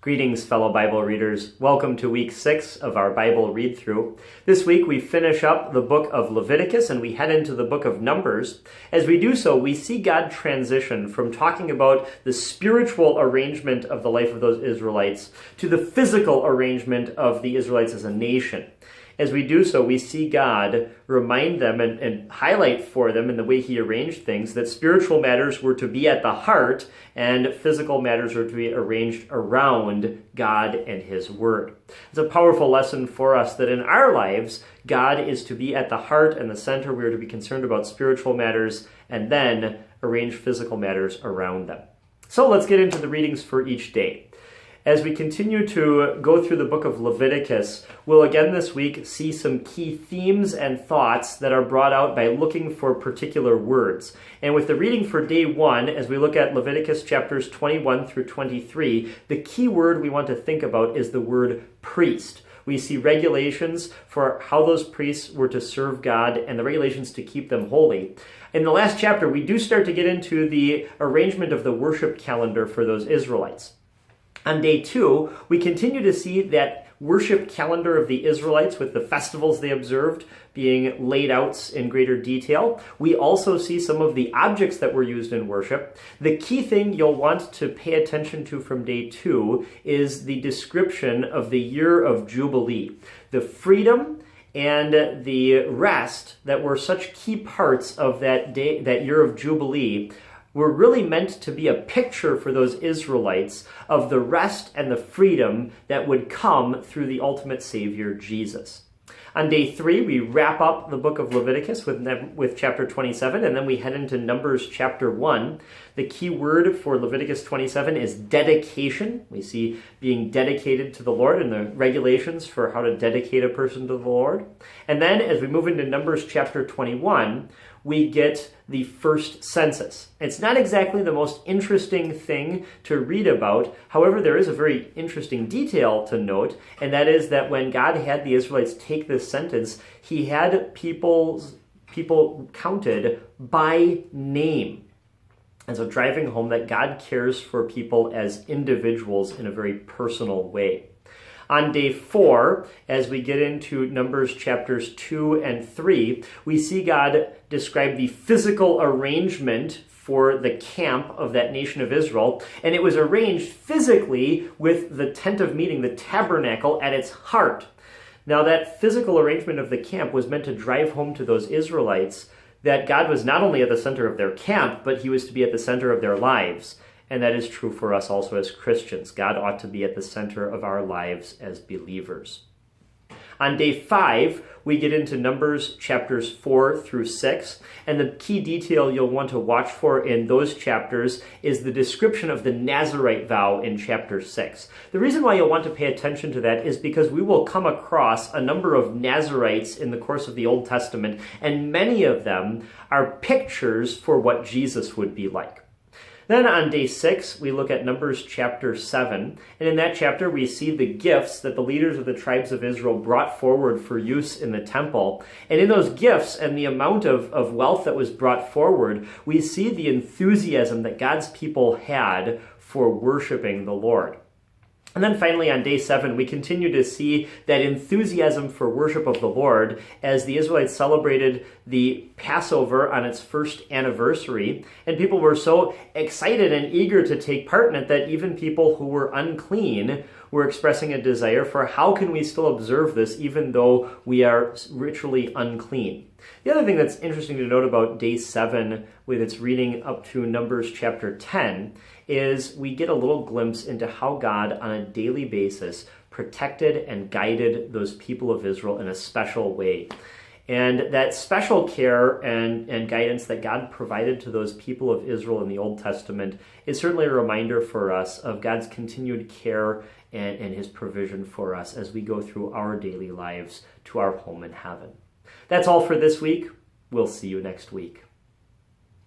Greetings, fellow Bible readers. Welcome to week 6 of our Bible read-through. This week we finish up the book of Leviticus and we head into the book of Numbers. As we do so, we see God transition from talking about the spiritual arrangement of the life of those Israelites to the physical arrangement of the Israelites as a nation. As we do so, we see God remind them and highlight for them in the way he arranged things that spiritual matters were to be at the heart and physical matters were to be arranged around God and his word. It's a powerful lesson for us that in our lives, God is to be at the heart and the center. We are to be concerned about spiritual matters and then arrange physical matters around them. So let's get into the readings for each day. As we continue to go through the book of Leviticus, we'll again this week see some key themes and thoughts that are brought out by looking for particular words. And with the reading for day 1, as we look at Leviticus chapters 21 through 23, the key word we want to think about is the word priest. We see regulations for how those priests were to serve God and the regulations to keep them holy. In the last chapter, we do start to get into the arrangement of the worship calendar for those Israelites. On day 2, we continue to see that worship calendar of the Israelites with the festivals they observed being laid out in greater detail. We also see some of the objects that were used in worship. The key thing you'll want to pay attention to from day 2 is the description of the year of Jubilee. The freedom and the rest that were such key parts of that day, that year of Jubilee, were really meant to be a picture for those Israelites of the rest and the freedom that would come through the ultimate Savior, Jesus. On day 3, we wrap up the book of Leviticus with chapter 27, and then we head into Numbers chapter 1. The key word for Leviticus 27 is dedication. We see being dedicated to the Lord and the regulations for how to dedicate a person to the Lord. And then as we move into Numbers chapter 21, we get the first census. It's not exactly the most interesting thing to read about. However, there is a very interesting detail to note, and that is that when God had the Israelites take this census, he had people counted by name. And so driving home that God cares for people as individuals in a very personal way. On day 4, as we get into Numbers chapters 2 and 3, we see God describe the physical arrangement for the camp of that nation of Israel. And it was arranged physically with the tent of meeting, the tabernacle, at its heart. Now that physical arrangement of the camp was meant to drive home to those Israelites that God was not only at the center of their camp, but he was to be at the center of their lives. And that is true for us also as Christians. God ought to be at the center of our lives as believers. On day 5, we get into Numbers chapters 4 through 6. And the key detail you'll want to watch for in those chapters is the description of the Nazirite vow in chapter 6. The reason why you'll want to pay attention to that is because we will come across a number of Nazirites in the course of the Old Testament, and many of them are pictures for what Jesus would be like. Then on day 6, we look at Numbers chapter 7, and in that chapter we see the gifts that the leaders of the tribes of Israel brought forward for use in the temple. And in those gifts and the amount of wealth that was brought forward, we see the enthusiasm that God's people had for worshiping the Lord. And then finally on day 7, we continue to see that enthusiasm for worship of the Lord as the Israelites celebrated the Passover on its first anniversary. And people were so excited and eager to take part in it that even people who were unclean were expressing a desire for how can we still observe this even though we are ritually unclean. The other thing that's interesting to note about day 7 with its reading up to Numbers chapter 10 is we get a little glimpse into how God on a daily basis protected and guided those people of Israel in a special way. And that special care and guidance that God provided to those people of Israel in the Old Testament is certainly a reminder for us of God's continued care and his provision for us as we go through our daily lives to our home in heaven. That's all for this week. We'll see you next week.